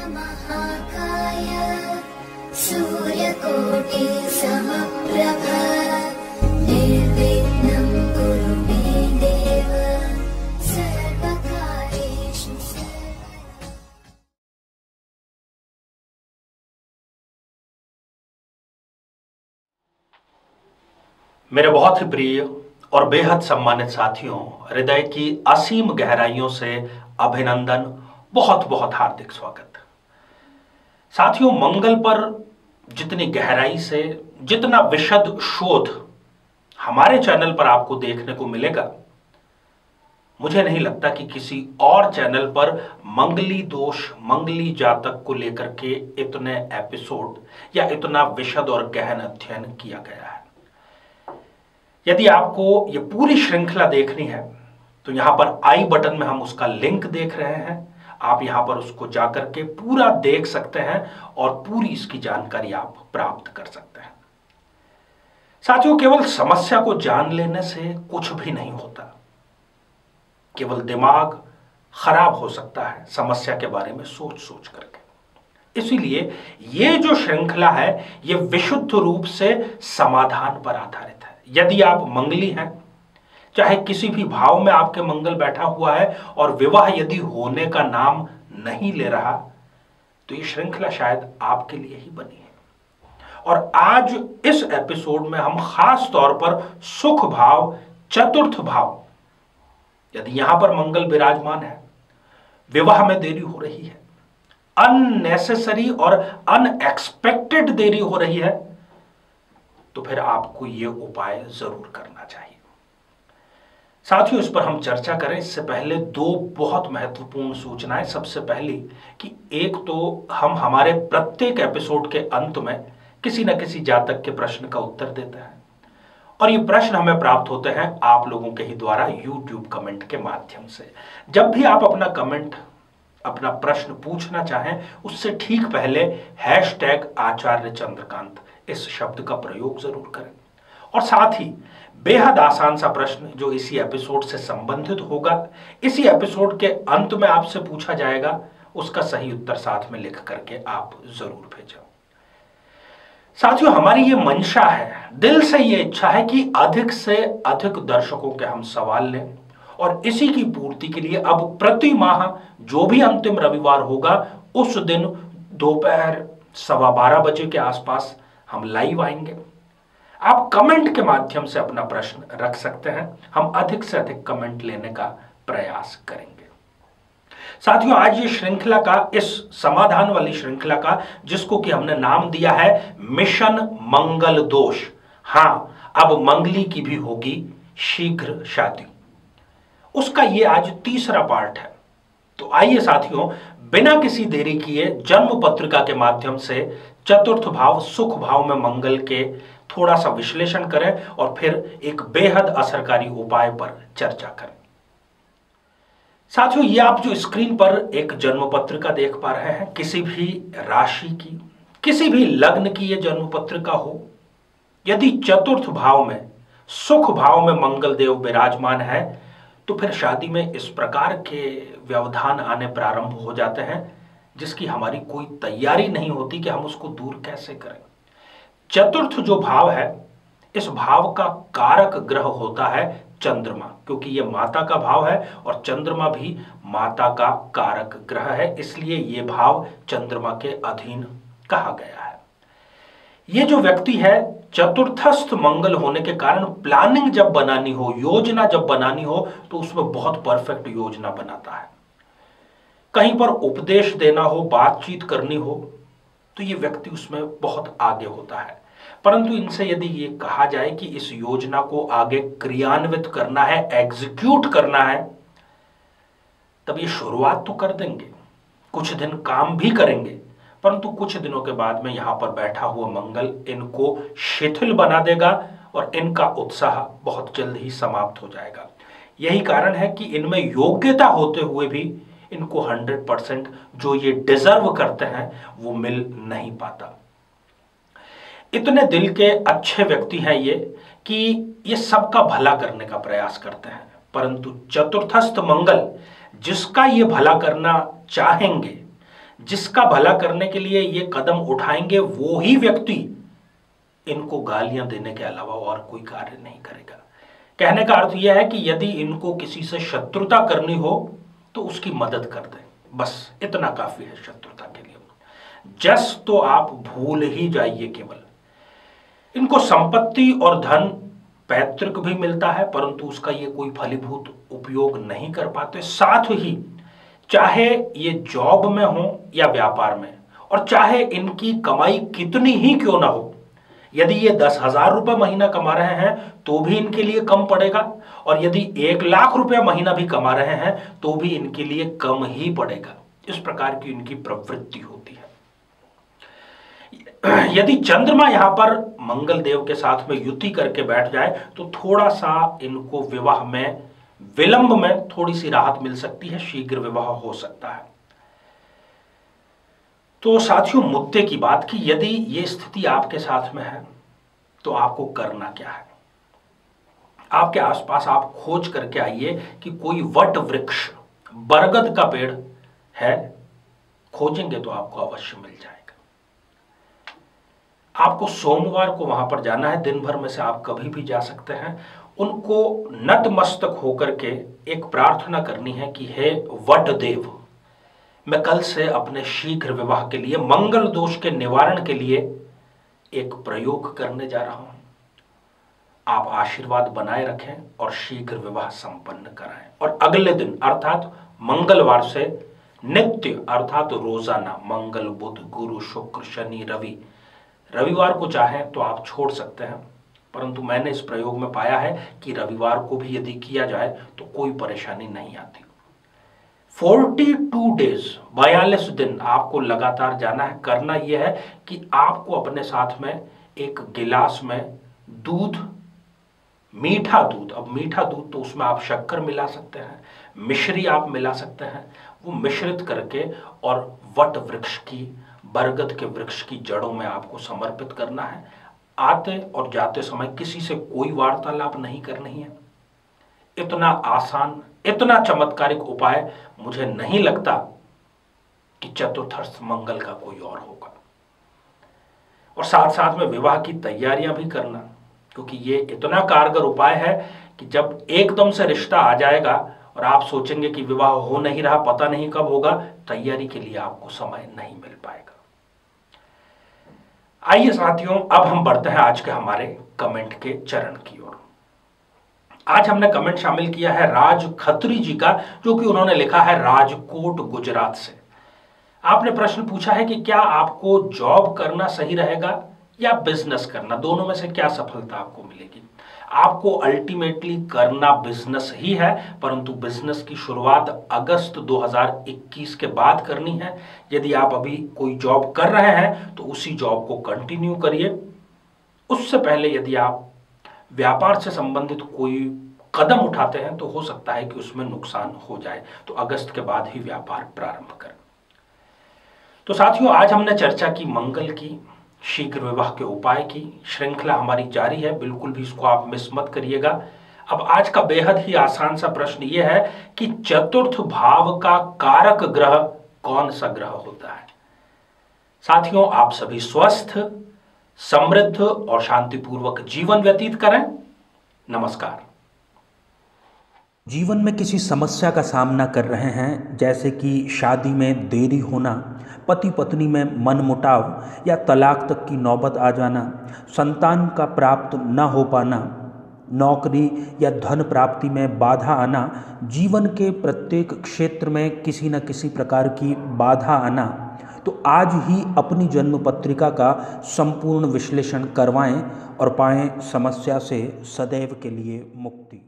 महाकाय सूर्यकोटि समप्रभ निर्विघ्नं कुरु मे देव सर्वकार्येषु सर्वदा। मेरे बहुत ही प्रिय और बेहद सम्मानित साथियों, हृदय की असीम गहराइयों से अभिनंदन, बहुत बहुत हार्दिक स्वागत। साथियों, मंगल पर जितनी गहराई से, जितना विशद शोध हमारे चैनल पर आपको देखने को मिलेगा, मुझे नहीं लगता कि किसी और चैनल पर मंगली दोष, मंगली जातक को लेकर के इतने एपिसोड या इतना विशद और गहन अध्ययन किया गया है। यदि आपको ये पूरी श्रृंखला देखनी है तो यहां पर आई बटन में हम उसका लिंक देख रहे हैं। आप यहां पर उसको जाकर के पूरा देख सकते हैं और पूरी इसकी जानकारी आप प्राप्त कर सकते हैं। साथियों, केवल समस्या को जान लेने से कुछ भी नहीं होता। केवल दिमाग खराब हो सकता है समस्या के बारे में सोच सोच करके। इसीलिए ये जो श्रृंखला है, ये विशुद्ध रूप से समाधान पर आधारित है। यदि आप मंगली हैं, चाहे किसी भी भाव में आपके मंगल बैठा हुआ है और विवाह यदि होने का नाम नहीं ले रहा, तो ये श्रृंखला शायद आपके लिए ही बनी है। और आज इस एपिसोड में हम खास तौर पर सुख भाव, चतुर्थ भाव, यदि यहां पर मंगल विराजमान है, विवाह में देरी हो रही है, अननेसेसरी और अनएक्सपेक्टेड देरी हो रही है, तो फिर आपको यह उपाय जरूर करना चाहिए। साथियों, इस पर हम चर्चा करें इससे पहले दो बहुत महत्वपूर्ण सूचनाएं। सबसे पहली कि एक तो हम हमारे प्रत्येक एपिसोड के अंत में किसी न किसी जातक के प्रश्न का उत्तर देते हैं, और ये प्रश्न हमें प्राप्त होते हैं आप लोगों के ही द्वारा YouTube कमेंट के माध्यम से। जब भी आप अपना कमेंट, अपना प्रश्न पूछना चाहें, उससे ठीक पहले #आचार्य चंद्रकांत इस शब्द का प्रयोग जरूर करें। और साथ ही बेहद आसान सा प्रश्न जो इसी एपिसोड से संबंधित होगा, इसी एपिसोड के अंत में आपसे पूछा जाएगा, उसका सही उत्तर साथ में लिख करके आप जरूर भेजें। साथियों, हमारी ये मंशा है, दिल से ये इच्छा है कि अधिक से अधिक दर्शकों के हम सवाल लें, और इसी की पूर्ति के लिए अब प्रति माह जो भी अंतिम रविवार होगा, उस दिन दोपहर 12:15 बजे के आसपास हम लाइव आएंगे। आप कमेंट के माध्यम से अपना प्रश्न रख सकते हैं, हम अधिक से अधिक कमेंट लेने का प्रयास करेंगे। साथियों, आज ये श्रृंखला का, इस समाधान वाली श्रृंखला का, जिसको कि हमने नाम दिया है मिशन मंगल दोष, हां, अब मंगली की भी होगी शीघ्र शादी, उसका ये आज तीसरा पार्ट है। तो आइए साथियों, बिना किसी देरी किए जन्म पत्रिका के माध्यम से चतुर्थ भाव, सुख भाव में मंगल के थोड़ा सा विश्लेषण करें और फिर एक बेहद असरकारी उपाय पर चर्चा करें। साथियों, ये आप जो स्क्रीन पर एक जन्म पत्रिका देख पा रहे हैं, किसी भी राशि की, किसी भी लग्न की ये जन्म पत्रिका हो, यदि चतुर्थ भाव में, सुख भाव में मंगल देव विराजमान है, तो फिर शादी में इस प्रकार के व्यवधान आने प्रारंभ हो जाते हैं जिसकी हमारी कोई तैयारी नहीं होती कि हम उसको दूर कैसे करें। चतुर्थ जो भाव है, इस भाव का कारक ग्रह होता है चंद्रमा, क्योंकि यह माता का भाव है और चंद्रमा भी माता का कारक ग्रह है, इसलिए यह भाव चंद्रमा के अधीन कहा गया है। यह जो व्यक्ति है, चतुर्थस्थ मंगल होने के कारण प्लानिंग जब बनानी हो, योजना जब बनानी हो, तो उसमें बहुत परफेक्ट योजना बनाता है। कहीं पर उपदेश देना हो, बातचीत करनी हो, तो ये व्यक्ति उसमें बहुत आगे होता है। परंतु इनसे यदि ये कहा जाए कि इस योजना को आगे क्रियान्वित करना है, एग्जीक्यूट करना है, तब ये शुरुआत तो कर देंगे, कुछ दिन काम भी करेंगे, परंतु कुछ दिनों के बाद में यहां पर बैठा हुआ मंगल इनको शिथिल बना देगा और इनका उत्साह बहुत जल्द ही समाप्त हो जाएगा। यही कारण है कि इनमें योग्यता होते हुए भी इनको 100% जो ये डिजर्व करते हैं वो मिल नहीं पाता। इतने दिल के अच्छे व्यक्ति हैं ये कि ये सबका भला करने का प्रयास करते हैं, परंतु चतुर्थस्थ मंगल जिसका ये भला करना चाहेंगे, जिसका भला करने के लिए ये कदम उठाएंगे वो ही व्यक्ति इनको गालियां देने के अलावा और कोई कार्य नहीं करेगा। कहने का अर्थ यह है कि यदि इनको किसी से शत्रुता करनी हो तो उसकी मदद कर दें, बस इतना काफी है शत्रुता के लिए। जस तो आप भूल ही जाइए केवल। इनको संपत्ति और धन पैतृक भी मिलता है, परंतु उसका ये कोई फलीभूत उपयोग नहीं कर पाते। साथ ही चाहे ये जॉब में हो या व्यापार में, और चाहे इनकी कमाई कितनी ही क्यों ना हो, यदि ये 10,000 रुपए महीना कमा रहे हैं तो भी इनके लिए कम पड़ेगा, और यदि 1,00,000 रुपया महीना भी कमा रहे हैं तो भी इनके लिए कम ही पड़ेगा। इस प्रकार की इनकी प्रवृत्ति होती है। यदि चंद्रमा यहां पर मंगल देव के साथ में युति करके बैठ जाए तो थोड़ा सा इनको विवाह में विलंब में थोड़ी सी राहत मिल सकती है, शीघ्र विवाह हो सकता है। तो साथियों, मुद्दे की बात कि यदि ये स्थिति आपके साथ में है तो आपको करना क्या है। आपके आसपास आप खोज करके आइए कि कोई वट वृक्ष, बरगद का पेड़ है, खोजेंगे तो आपको अवश्य मिल जाएगा। आपको सोमवार को वहां पर जाना है, दिन भर में से आप कभी भी जा सकते हैं। उनको नतमस्तक होकर के एक प्रार्थना करनी है कि हे वट देव, मैं कल से अपने शीघ्र विवाह के लिए, मंगल दोष के निवारण के लिए एक प्रयोग करने जा रहा हूं। आप आशीर्वाद बनाए रखें और शीघ्र विवाह संपन्न कराएं। और अगले दिन अर्थात मंगलवार से नित्य अर्थात रोजाना मंगल, बुध, गुरु, शुक्र, शनि, रवि, रविवार को चाहें तो आप छोड़ सकते हैं, परंतु मैंने इस प्रयोग में पाया है कि रविवार को भी यदि किया जाए तो कोई परेशानी नहीं आती। 42 डेज, 42 दिन आपको लगातार जाना है। करना यह है कि आपको अपने साथ में एक गिलास में दूध, मीठा दूध, अब मीठा दूध तो उसमें आप शक्कर मिला सकते हैं, मिश्री आप मिला सकते हैं, वो मिश्रित करके और वट वृक्ष की, बरगद के वृक्ष की जड़ों में आपको समर्पित करना है। आते और जाते समय किसी से कोई वार्तालाप नहीं करनी है। इतना आसान, इतना चमत्कारिक उपाय मुझे नहीं लगता कि चतुर्थस्थ मंगल का कोई और होगा। और साथ साथ में विवाह की तैयारियां भी करना, क्योंकि ये इतना कारगर उपाय है कि जब एकदम से रिश्ता आ जाएगा और आप सोचेंगे कि विवाह हो नहीं रहा, पता नहीं कब होगा, तैयारी के लिए आपको समय नहीं मिल पाएगा। आइए साथियों, अब हम बढ़ते हैं आज के हमारे कमेंट के चरण की ओर। आज हमने कमेंट शामिल किया है राज खत्री जी का, जो कि उन्होंने लिखा है राजकोट गुजरात से। आपने प्रश्न पूछा है कि क्या आपको जॉब करना सही रहेगा या बिजनेस करना, दोनों में से क्या सफलता आपको मिलेगी। आपको अल्टीमेटली करना बिजनेस ही है, परंतु बिजनेस की शुरुआत अगस्त 2021 के बाद करनी है। यदि आप अभी कोई जॉब कर रहे हैं तो उसी जॉब को कंटिन्यू करिए। उससे पहले यदि आप व्यापार से संबंधित कोई कदम उठाते हैं तो हो सकता है कि उसमें नुकसान हो जाए, तो अगस्त के बाद ही व्यापार प्रारंभ करें। तो साथियों, आज हमने चर्चा की मंगल की, शीघ्र विवाह के उपाय की। श्रृंखला हमारी जारी है, बिल्कुल भी इसको आप मिस मत करिएगा। अब आज का बेहद ही आसान सा प्रश्न यह है कि चतुर्थ भाव का कारक ग्रह कौन सा ग्रह होता है। साथियों, आप सभी स्वस्थ, समृद्ध और शांतिपूर्वक जीवन व्यतीत करें। नमस्कार। जीवन में किसी समस्या का सामना कर रहे हैं, जैसे कि शादी में देरी होना, पति पत्नी में मनमुटाव या तलाक तक की नौबत आ जाना, संतान का प्राप्त न हो पाना, नौकरी या धन प्राप्ति में बाधा आना, जीवन के प्रत्येक क्षेत्र में किसी न किसी प्रकार की बाधा आना, तो आज ही अपनी जन्म पत्रिका का संपूर्ण विश्लेषण करवाएं और पाएं समस्या से सदैव के लिए मुक्ति।